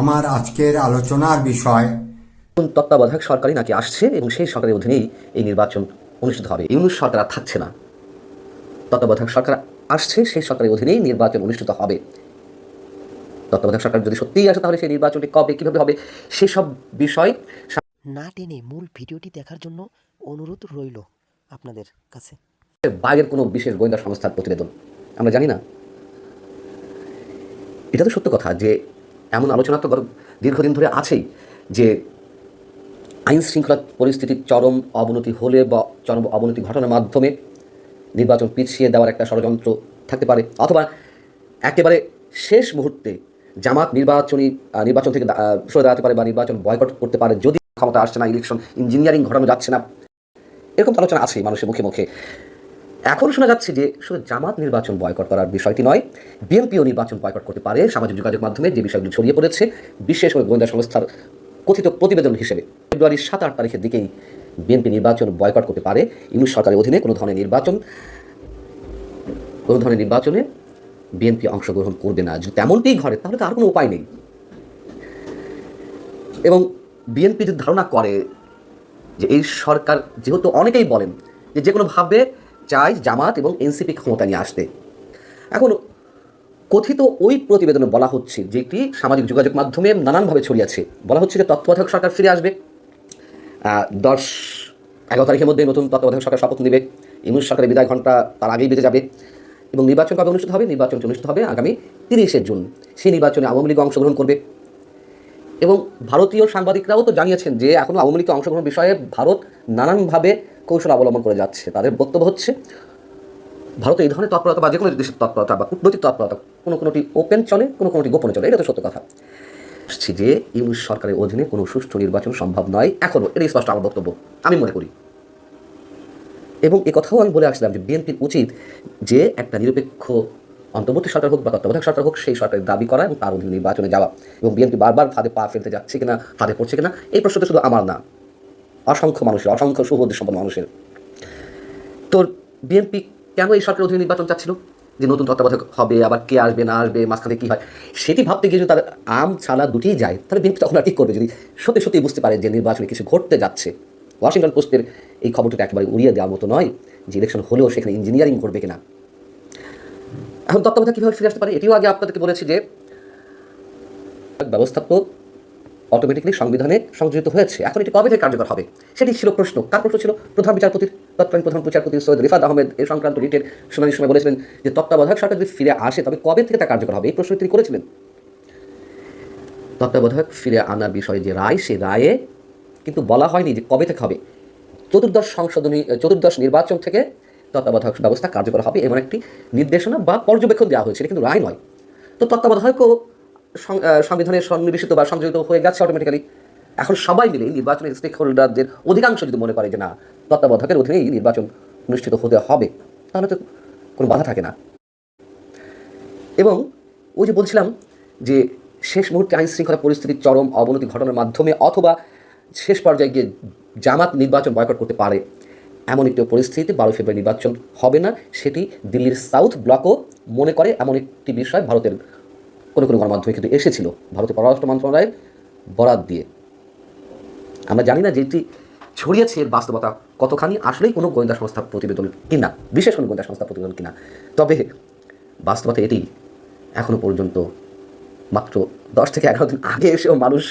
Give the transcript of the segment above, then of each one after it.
আমার আজকের আলোচনার বিষয় তত্ত্বাবধায়ক সরকারই নাকি আসছে এবং সেই সরকারের অধীনেই এই নির্বাচন অনুষ্ঠিত হবে। ইউনূস সরকার আর থাকছে না, তত্ত্বাবধায়ক সরকার আসছে, সেই সরকারের অধীনেই নির্বাচন অনুষ্ঠিত হবে। তত্ত্বাবধায়ক সরকার যদি সত্যিই আসে তাহলে সেই নির্বাচনটি কবে কীভাবে হবে সেসব বিষয় না টেনে মূল ভিডিওটি দেখার জন্য অনুরোধ রইল আপনাদের কাছে। বাইরের কোনো বিশেষ গোয়েন্দা সংস্থার প্রতিবেদন আমরা জানি না। এটা তো সত্য কথা যে এমন আলোচনা তো দীর্ঘদিন ধরে আছেই যে আইন শৃঙ্খলা পরিস্থিতির চরম অবনতি হলে বা চরম অবনতি ঘটনার মাধ্যমে নির্বাচন পিছিয়ে দেওয়ার একটা ষড়যন্ত্র থাকতে পারে, অথবা একেবারে শেষ মুহূর্তে জামাত নির্বাচন থেকে সরে দাঁড়াতে পারে বা নির্বাচন বয়কট করতে পারে যদি ক্ষমতা আসছে না, ইলেকশন ইঞ্জিনিয়ারিং ঘটানো যাচ্ছে না, এরকম আলোচনা আছেই মানুষের মুখে মুখে। এখন শোনা যাচ্ছে যে শুধু জামাত নির্বাচন বয়কট করার বিষয়টি নয়, বিএনপিও নির্বাচন বয়কট করতে পারে। সামাজিক যোগাযোগ মাধ্যমে যে বিষয়গুলো ছড়িয়ে পড়েছে বিশেষ করে গোয়েন্দা সংস্থার কথিত প্রতিবেদন হিসেবে ফেব্রুয়ারির 7-8 তারিখের দিকেই বিএনপি নির্বাচন বয়কট করতে পারে। ইউনূস সরকারের অধীনে কোনো ধরনের নির্বাচনে বিএনপি অংশগ্রহণ করবে না। যদি তেমনটিই ঘটে তাহলে তো আর কোনো উপায় নেই। এবং বিএনপি যদি ধারণা করে যে এই সরকার, যেহেতু অনেকেই বলেন যে কোনোভাবে চাই জামাত এবং এনসিপি ক্ষমতা নিয়ে আসতে, এখন কথিত ওই প্রতিবেদনে বলা হচ্ছে, যেটি সামাজিক যোগাযোগ মাধ্যমে নানানভাবে ছড়িয়েছে, বলা হচ্ছে যে তত্ত্বাবধায়ক সরকার ফিরে আসবে 10-11 তারিখের মধ্যে নতুন তত্ত্বাবধায়ক সরকার শপথ নেবে। ইউনূস সরকারের বিদায় ঘণ্টা তার আগেই বেজে যাবে এবং নির্বাচন কবে অনুষ্ঠিত হবে? নির্বাচনটি অনুষ্ঠিত হবে আগামী 30শে জুন। সেই নির্বাচনে আওয়ামী লীগ অংশগ্রহণ করবে এবং ভারতীয় সাংবাদিকরাও তো জানিয়েছেন যে এখনও আওয়ামী লীগের অংশগ্রহণ বিষয়ে ভারত নানানভাবে কৌশল অবলম্বন করে যাচ্ছে। তাদের বক্তব্য হচ্ছে ভারত এই ধরনের তৎপরতা বা যে কোনো দেশের তৎপরতা বা কূটনৈতিক তৎপরতা কোনোটি ওপেন চলে, কোনোটি গোপনে চলে, এটা তো সত্য কথা। যে ইউনূস সরকারের অধীনে কোনো সুষ্ঠু নির্বাচন সম্ভব নয় এখনও, এটাই স্পষ্ট আমার বক্তব্য আমি মনে করি। এবং কথাও আমি বলে আসছিলাম যে বিএনপির উচিত যে একটা নিরপেক্ষ অন্তর্বর্তী সরকার হোক বা তত্ত্বাবধায়ক সরকার হোক, সেই সরকারের দাবি করা এবং তার অধীনে নির্বাচনে যাওয়া। এবং বিএনপি বারবার ফাঁদে পা ফেলতে যাচ্ছে কিনা, ফাঁদে পড়ছে কিনা, এই প্রশ্নটা শুধু আমার না, অসংখ্য মানুষের, অসংখ্য সুবোধ সম্পন্ন মানুষের। তো বিএনপি কেন এই সরকারের অধীনে নির্বাচন চাচ্ছিল? যে নতুন তত্ত্বাবধায়ক হবে, আবার কে আসবে না আসবে, মাঝখানে কী হয়, সেটি ভাবতে গিয়ে যদি তাদের আম ছালা দুটিই যায়, তাহলে বিএনপি তখন আর কী করবে? যদি সত্যি সত্যি বুঝতে পারে যে নির্বাচনে কিছু ঘটতে যাচ্ছে। ওয়াশিংটন পোস্টের এই খবরটা একেবারে উড়িয়ে দেওয়ার মতো নয় যে ইলেকশন হলেও সেখানে ইঞ্জিনিয়ারিং করবে কিনা। এখন তত্ত্বাবধায়ক কীভাবে ফিরে আসতে পারে? এটিও আগে আপনাদেরকে বলেছি যে ব্যবস্থা তো অটোমেটিক্যালি সংবিধানে সংযোজিত হয়েছে। এখন এটি কবে থেকে কার্যকর হবে সেটি ছিল প্রশ্ন। কার প্রশ্ন ছিল? তৎকালীন প্রধান বিচারপতি সৈয়দ রিফাত আহমেদ এ সংক্রান্ত রিটের শুনানির সময় বলেছিলেন যে তত্ত্বাবধায়ক সরকার যদি ফিরে আসে তবে কবে থেকে তা কার্যকর হবে, এই প্রশ্ন তিনি করেছিলেন। তত্ত্বাবধায়ক ফিরে আনার বিষয়ে যে রায়, সেই রায়ে কিন্তু বলা হয়নি যে কবে থেকে হবে। চতুর্দশ নির্বাচন থেকে তত্ত্বাবধায়ক ব্যবস্থা কার্যকর হবে এমন একটি নির্দেশনা বা পর্যবেক্ষণ দেওয়া হয়েছিল, কিন্তু রায় নয়। তো তত্ত্বাবধায়কও সংবিধানের সন্নিবেশিত বা সংযোজিত হয়ে গেছে অটোমেটিক্যালি। এখন সবাই মিলে নির্বাচনের স্টেক হোল্ডারদের অধিকাংশ যদি মনে করে যে না, তত্ত্বাবধায়কের অধীনেই নির্বাচন অনুষ্ঠিত হতে হবে, তাহলে তো কোনো বাধা থাকে না। এবং ওই যে বলছিলাম যে শেষ মুহূর্তে আইন শৃঙ্খলা পরিস্থিতির চরম অবনতি ঘটনার মাধ্যমে অথবা শেষ পর্যায়ে গিয়ে জামাত নির্বাচন বয়কট করতে পারে, এমন একটি পরিস্থিতিতে 12 ফেব্রুয়ারি নির্বাচন হবে না, সেটি দিল্লির সাউথ ব্লকও মনে করে। এমন একটি বিষয় ভারতের কোনো গণমাধ্যমে কিন্তু এসেছিল, ভারতের পররাষ্ট্র মন্ত্রণালয়ের বরাত দিয়ে। আমরা জানি না যেটি ছড়িয়েছে এর বাস্তবতা কতখানি, আসলেই কোনো গোয়েন্দা সংস্থার প্রতিবেদন কিনা, বিশেষ কোনো গোয়েন্দা সংস্থার প্রতিবেদন কিনা। তবে বাস্তবতা এটি, এখনও পর্যন্ত মাত্র 10 থেকে 11 দিন আগে এসেও মানুষ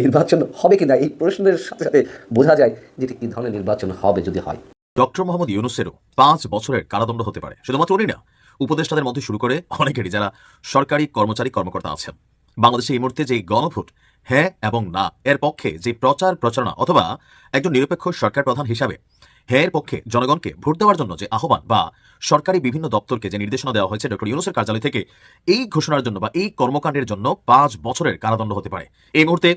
নির্বাচন হবে কিনা এই প্রশ্নের সাথে সাথে বোঝা যায় যে কী ধরনের নির্বাচন হবে যদি হয়। ডক্টর মোহাম্মদ ইউনূসেরও 5 বছরের কারাদণ্ড হতে পারে। শুধুমাত্র উনি না, উপদেষ্টাদের মধ্যে শুরু করে অনেকেরই, যারা সরকারি কর্মকর্তা আছেন। বাংলাদেশে এই মুহূর্তে যে গণভোট হ্যাঁ এবং না এর পক্ষে যে প্রচারণা অথবা একজন নিরপেক্ষ সরকার প্রধান হিসাবে হ্যাঁ এর পক্ষে জনগণকে ভোট দেওয়ার জন্য যে আহ্বান বা সরকারি বিভিন্ন দপ্তরকে যে নির্দেশনা দেওয়া হয়েছে ডক্টর ইউনূসের কার্যালয় থেকে, এই ঘোষণার জন্য বা এই কর্মকাণ্ডের জন্য 5 বছরের কারাদণ্ড হতে পারে। এই মুহূর্তে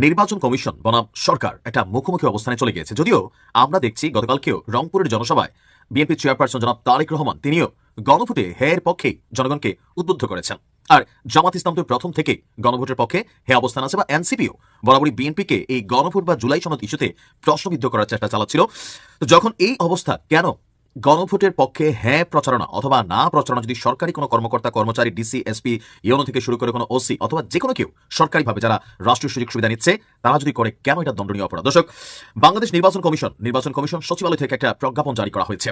নির্বাচন কমিশন বনাম সরকার একটা মুখোমুখি অবস্থানে চলে গিয়েছে। যদিও আমরা দেখছি গতকালকেও রংপুরের জনসভায় বিএনপি চেয়ারপারসন জনাব তারেক রহমান তিনিও গণভোটে হ্যাঁ পক্ষেই জনগণকে উদ্বুদ্ধ করেছেন। আর জামাত ইসলাম তো প্রথম থেকে গণভোটের পক্ষে হ্যাঁ অবস্থান আছে, বা এনসিপিও বরাবরই বিএনপিকে এই গণভোট বা জুলাই সনদ ইস্যুতে প্রশ্নবিদ্ধ করার চেষ্টা চালাচ্ছিল। তো যখন এই অবস্থা, কেন গণভোটের পক্ষে হ্যাঁ প্রচারণা অথবা না প্রচারণা যদি সরকারি কোনো কর্মকর্তা কর্মচারী ডিসি এসপি ইউনো থেকে শুরু করে কোনো ওসি অথবা যে কোনো কেউ সরকারিভাবে যারা রাষ্ট্রীয় সুযোগ সুবিধা নিচ্ছে তারা যদি করে, কেন এটা দণ্ডনীয় অপরাধ? দর্শক, বাংলাদেশ নির্বাচন কমিশন সচিবালয় থেকে একটা প্রজ্ঞাপন জারি করা হয়েছে।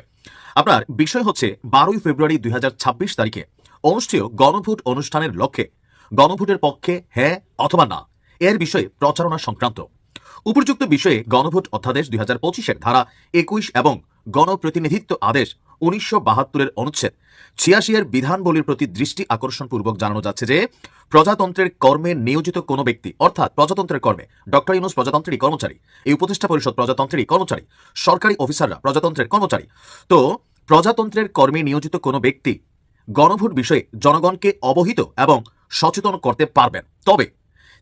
আপনার বিষয় হচ্ছে 12 ফেব্রুয়ারি 2026 তারিখে অনুষ্ঠেয় গণভোট অনুষ্ঠানের লক্ষ্যে গণভোটের পক্ষে হ্যাঁ অথবা না এর বিষয়ে প্রচারণা সংক্রান্ত উপযুক্ত বিষয়ে গণভোট অধ্যাদেশ 2025-এর ধারা 21 এবং গণপ্রতিনিধিত্ব আদেশ 1972-এর অনুচ্ছেদ 86-এর বিধানবলীর প্রতি দৃষ্টি আকর্ষণ পূর্বক জানানো যাচ্ছে যে প্রজাতন্ত্রের কর্মে নিয়োজিত কোনো ব্যক্তি, অর্থাৎ প্রজাতন্ত্রের কর্মে ডক্টর ইউনূস প্রজাতন্ত্রেরই কর্মচারী, এই উপদেষ্টা পরিষদ প্রজাতন্ত্রেরই কর্মচারী, সরকারি অফিসাররা প্রজাতন্ত্রের কর্মচারী। তো প্রজাতন্ত্রের কর্মে নিয়োজিত কোনো ব্যক্তি গণভোট বিষয়ে জনগণকে অবহিত এবং সচেতন করতে পারবেন, তবে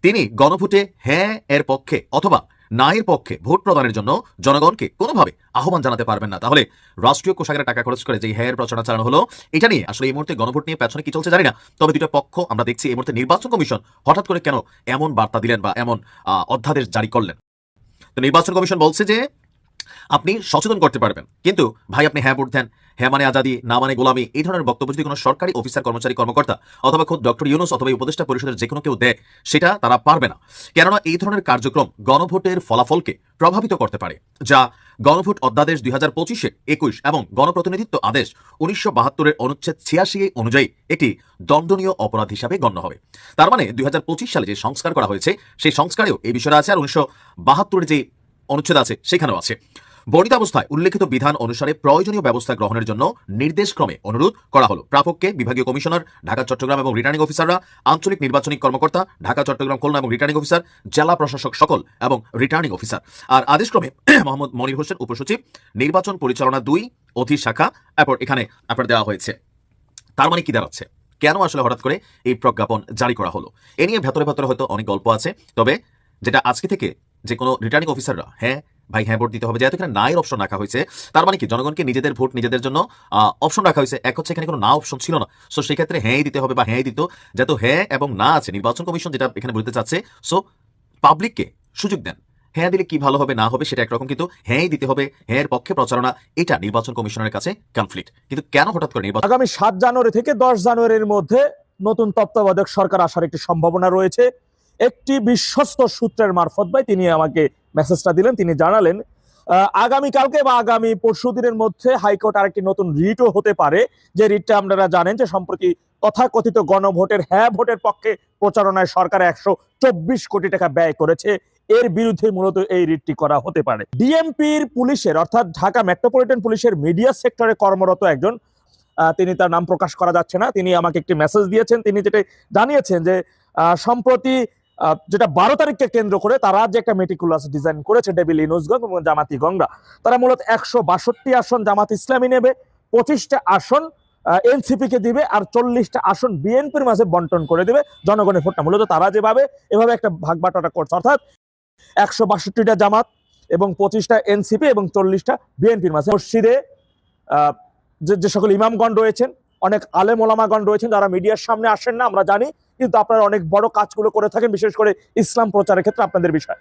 তিনি গণভোটে হ্যাঁ এর পক্ষে অথবা না এর পক্ষে ভোট প্রদানের জন্য জনগণকে কোনোভাবে আহ্বান জানাতে পারবেন না। তাহলে রাষ্ট্রীয় কোষাগারে টাকা খরচ করে যে হ্যাঁ এর প্রচারণা চালানো হলো, এটা নিয়ে আসলে এই মুহূর্তে গণভোট নিয়ে পেছনে কি চলছে জানি না, তবে দুটো পক্ষ আমরা দেখছি এই মুহূর্তে নির্বাচন কমিশন হঠাৎ করে কেন এমন বার্তা দিলেন বা এমন অধ্যাদেশ জারি করলেন। তো নির্বাচন কমিশন বলছে যে আপনি সচেতন করতে পারবেন, কিন্তু ভাই আপনি হ্যাঁ ভোট দেন, হ্যাঁ মানে আজাদি, না মানে গোলামি, এই ধরনের বক্তব্য যদি কোনো সরকারি অফিসার কর্মচারী কর্মকর্তা অথবা খোদ ডক্টর ইউনূস অথবা উপদেষ্টা পরিষদের যে কোনো কেউ দেয়, সেটা তারা পারবে না। কেননা এই ধরনের কার্যক্রম গণভোটের ফলাফলকে প্রভাবিত করতে পারে, যা গণভোট অধ্যাদেশ 2025-এ 21 এবং গণপ্রতিনিধিত্ব আদেশ 1972-এর অনুচ্ছেদ 86 অনুযায়ী একটি দণ্ডনীয় অপরাধ হিসাবে গণ্য হবে। তার মানে 2025 সালে যে সংস্কার করা হয়েছে সেই সংস্কারেও এই বিষয়টা আছে, আর 1972-এর যে অনুচ্ছেদ আছে সেখানেও আছে। বর্ণিত অবস্থায় উল্লেখিত বিধান অনুসারে প্রয়োজনীয় ব্যবস্থা গ্রহণের জন্য নির্দেশক্রমে অনুরোধ করা হলো প্রাপককে বিভাগীয় কমিশনার ঢাকা চট্টগ্রাম এবং রিটার্নিং অফিসাররা, আঞ্চলিক নির্বাচনী কর্মকর্তা ঢাকা চট্টগ্রাম খুলনা এবং রিটার্নিং অফিসার, জেলা প্রশাসক সকল এবং রিটার্নিং অফিসার। আর আদেশক্রমে মোহাম্মদ মনির হোসেন উপসচিব, নির্বাচন পরিচালনা 2 অধিশাখা এরপর এখানে আপনার দেওয়া হয়েছে। তার মানে কি দাঁড়াচ্ছে, কেন আসলে হঠাৎ করে এই প্রজ্ঞাপন জারি করা হলো? এ নিয়ে ভেতরে ভেতরে হয়তো অনেক গল্প আছে, তবে যেটা আজকে থেকে যে কোনো রিটার্নিং অফিসাররা হ্যাঁ ভাই হ্যাঁ ভোট দিতে হবে, যেহেতু এখানে না এর অপশন রাখা হয়েছে, তার মানে কি জনগণকে নিজেদের ভোট নিজেদের জন্য অপশন রাখা হয়েছে। এক হচ্ছে এখানে কোনো না অপশন ছিল না, সো সেক্ষেত্রে হ্যাঁই দিতে হবে বা হ্যাঁ দিত, যেহেতু হ্যাঁ এবং না আছে নির্বাচন কমিশন যেটা এখানে বলতে চাচ্ছে, সো পাবলিককে সুযোগ দেন। হ্যাঁ দিলে কি ভালো হবে না হবে সেটা একরকম, কিন্তু হ্যাঁ দিতে হবে, হ্যাঁ এর পক্ষে প্রচারণা, এটা নির্বাচন কমিশনের কাছে কনফ্লিক্ট। কিন্তু কেন হঠাৎ করে নির্বাচন? আগামী 7 জানুয়ারি থেকে 10 জানুয়ারির মধ্যে নতুন তত্ত্বাবধায়ক সরকার আসার একটি সম্ভাবনা রয়েছে। একটি বিশ্বস্ত সূত্রের মারফত ভাই তিনি আমাকে মেসেজটা দিলেন, তিনি জানালেন আগামীকালকে বা আগামী পরশু দিনের মধ্যে হাইকোর্ট আরেকটি নতুন রিটও হতে পারে, যে রিটটা আপনারা জানেন যে সম্প্রতি তথাকথিত গণভোটের হ্যাঁ ভোটের পক্ষে প্রচারণায় সরকার 124 কোটি টাকা ব্যয় করেছে, এর বিরুদ্ধে মূলত এই রিটটি করা হতে পারে। ডিএমপির পুলিশের অর্থাৎ ঢাকা মেট্রোপলিটন পুলিশের মিডিয়া সেক্টরে কর্মরত একজন, তিনি তার নাম প্রকাশ করা যাচ্ছে না, তিনি আমাকে একটি মেসেজ দিয়েছেন। তিনি যেটা জানিয়েছেন যে সম্প্রতি যেটা 12 তারিখকে কেন্দ্র করে তারা যে একটা মেটিকুলাস ডিজাইন করেছে ডেভিল ইউনূসগঞ্জ এবং জামাতি গংরা, তারা মূলত 162 আসন জামাত ইসলামী নেবে, 25টা আসন এনসিপি কে দিবে আর 40টা আসন বিএনপির মাঝে বন্টন করে দিবে। জনগণের ভোটটা মূলত তারা এভাবে একটা ভাগ বাটোয়ারা করছে, অর্থাৎ 162টা জামাত এবং 25টা এনসিপি এবং 40টা বিএনপির মাঝে। মসজিদে যে সকল ইমামগণ রয়েছেন, অনেক আলেম ওলামাগণ রয়েছেন যারা মিডিয়ার সামনে আসেন না আমরা জানি, কিন্তু আপনারা অনেক বড় কাজগুলো করে থাকেন, বিশেষ করে ইসলাম প্রচারের ক্ষেত্রে আপনাদের বিষয়।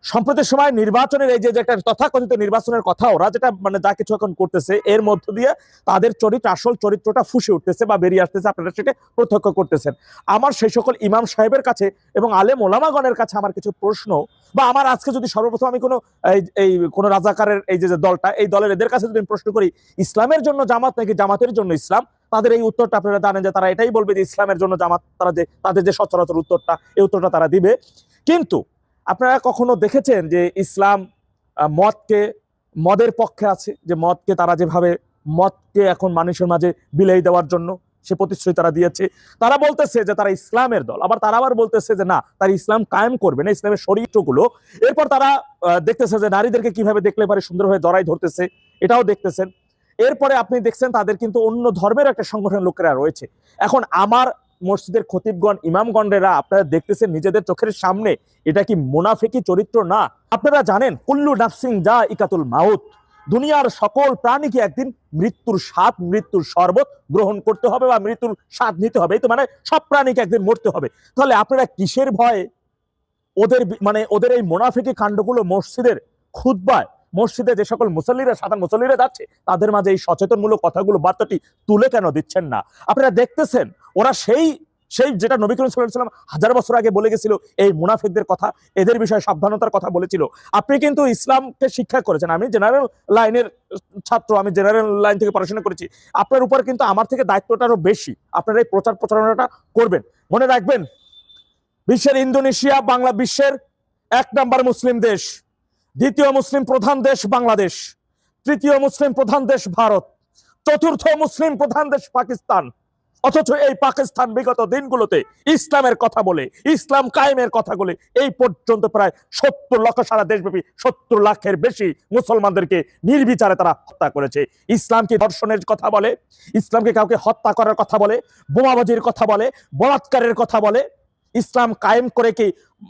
সম্প্রতির সময় নির্বাচনের এই যে একটা তথাকথিত নির্বাচনের কথা ওরা যেটা মানে যা কিছু এখন করতেছে, এর মধ্য দিয়ে তাদের আসল চরিত্রটা ফুসে উঠতেছে বা বেরিয়ে আসতেছে, আপনারা সেটা প্রত্যক্ষ করতেছেন। আমার সেই সকল ইমাম সাহেবের কাছে এবং আলেম ওলামাগণের কাছে আমার কিছু প্রশ্ন, বা আমার আজকে যদি সর্বপ্রথম আমি কোনো রাজাকারের এই যে দলটা, এই দলের এদের কাছে যদি প্রশ্ন করি ইসলামের জন্য জামাত নাকি জামাতের জন্য ইসলাম, তাদের এই উত্তরটা আপনারা জানেন যে তারা এটাই বলবে যে ইসলামের জন্য জামাত, তাদের যে সচরাচর উত্তরটা, এই উত্তরটা তারা দিবে। কিন্তু আপনারা কখনো দেখেছেন যে ইসলাম মদের পক্ষে আছে, যে তারা যেভাবে মদকে এখন মানুষের মাঝে বিলাই দেওয়ার জন্য সে প্রতিশ্রুতি তারা দিয়েছে, তারা বলতেছে যে তারা ইসলামের দল, আবার তারা আবার বলতেছে যে না তারা ইসলাম কায়েম করবে না, ইসলামের চরিত্রগুলো। এরপর তারা দেখতেছে যে নারীদেরকে কিভাবে দেখলে পারে সুন্দরভাবে জড়াই ধরতেছে, এটাও দেখতেছেন। এরপরে আপনি দেখছেন তাদের কিন্তু অন্য ধর্মের একটা সংগঠন লোকেরা রয়েছে। এখন আমার মসজিদের খতিবগণ ইমামগণেরা আপনারা দেখতেছেন নিজেদের চোখের সামনে, এটা কি মুনাফিকি চরিত্র না? আপনারা জানেন কুল্লু নাফসিন যায়িকাতুল মাউত, দুনিয়ার সকল প্রাণীকে একদিন মৃত্যুর শরবত গ্রহণ করতে হবে বা মৃত্যুর স্বাদ নিতে হবে, এই তো মানে সব প্রাণীকে একদিন মরতে হবে। তাহলে আপনারা কিসের ভয়ে ওদের এই মুনাফিকি কাণ্ডগুলো মসজিদের খুতবায় মসজিদে যে সকল মুসল্লিরা, সাধারণ মুসল্লিরা যাচ্ছে, তাদের মাঝে এই সচেতনমূলক কথাগুলো, বার্তাটি তুলে কেন দিচ্ছেন না? আপনারা দেখতেছেন ওরা সেই যেটা নবী করিম সাল্লাল্লাহু আলাইহি ওয়াসাল্লাম 1000 বছর আগে বলে গেছিল, এই মুনাফিকদের কথা, এদের বিষয়ে সাবধানতার কথা বলেছিল। আপনি কিন্তু ইসলামকে শিক্ষা করেছেন, আমি জেনারেল লাইনের ছাত্র, আমি জেনারেল লাইন থেকে পড়াশোনা করেছি। আপনার উপর কিন্তু আমার থেকে দায়িত্বটা আরো বেশি। আপনারা এই প্রচার প্রচারণাটা করবেন। মনে রাখবেন, বিশ্বের ইন্দোনেশিয়া বাংলা বিশ্বের 1 নম্বর মুসলিম দেশ, দ্বিতীয় মুসলিম প্রধান দেশ বাংলাদেশ, তৃতীয় মুসলিম প্রধান দেশ ভারত, চতুর্থ মুসলিম প্রধান দেশ পাকিস্তান। অথচ এই পাকিস্তান বিগত দিনগুলোতে ইসলামের কথা বলে, ইসলাম কায়েমের কথা বলে এই পর্যন্ত প্রায় 70 লক্ষ, সারা দেশব্যাপী 70 লাখের বেশি মুসলমানদেরকে নির্বিচারে তারা হত্যা করেছে। ইসলামকে ধর্ষণের কথা বলে, ইসলামকে কাউকে হত্যা করার কথা বলে, বোমাবাজির কথা বলে, বলাৎকারের কথা বলে। ইসলাম কায়েম করে কি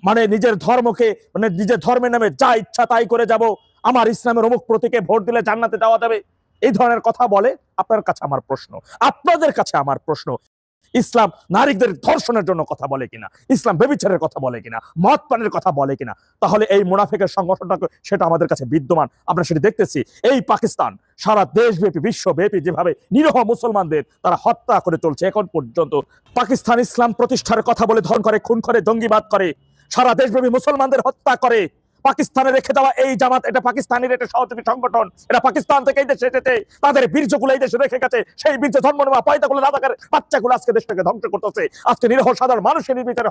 মানে নিজের ধর্মকে, মানে নিজের ধর্মের নামে যা ইচ্ছা তাই করে যাব, আমার ইসলামের অমুক প্রতীকে ভোট দিলে জান্নাতে যাওয়া যাবে, এই ধরনের কথা বলে? আপনার কাছে আমার প্রশ্ন, আপনাদের কাছে আমার প্রশ্ন, ইসলাম নারীদের ধর্ষণের জন্য কথা বলে কিনা, ইসলাম ব্যভিচারের কথা বলে কিনা, মদ পানের কথা বলে কিনা? তাহলে এই মুনাফিকের সংগঠনটা সেটা আমাদের কাছে বিদ্যমান, আমরা সেটা দেখতেছি। এই পাকিস্তান সারা দেশব্যাপী, বিশ্বব্যাপী যেভাবে নিরীহ মুসলমানদের তারা হত্যা করে চলছে এখন পর্যন্ত। পাকিস্তান ইসলাম প্রতিষ্ঠার কথা বলে ধর্ষণ করে, খুন করে, জঙ্গিবাদ করে, সারা দেশব্যাপী মুসলমানদের হত্যা করে। পাকিস্তানে রেখে দেওয়া এই জামাত, এটা পাকিস্তানের একটা সহযোগী সংগঠন, এটা পাকিস্তান থেকে এই দেশে এসেছে, তাদের বীর্যগুলো এই দেশে রেখে গেছে, সেই বীর্য জন্ম নেওয়া পয়দাগুলো, রাজাকার বাচ্চাগুলো আজকে দেশটাকে ধ্বংস করতেছে। আজকে নিরীহ সাধারণ মানুষের নির্বিচারে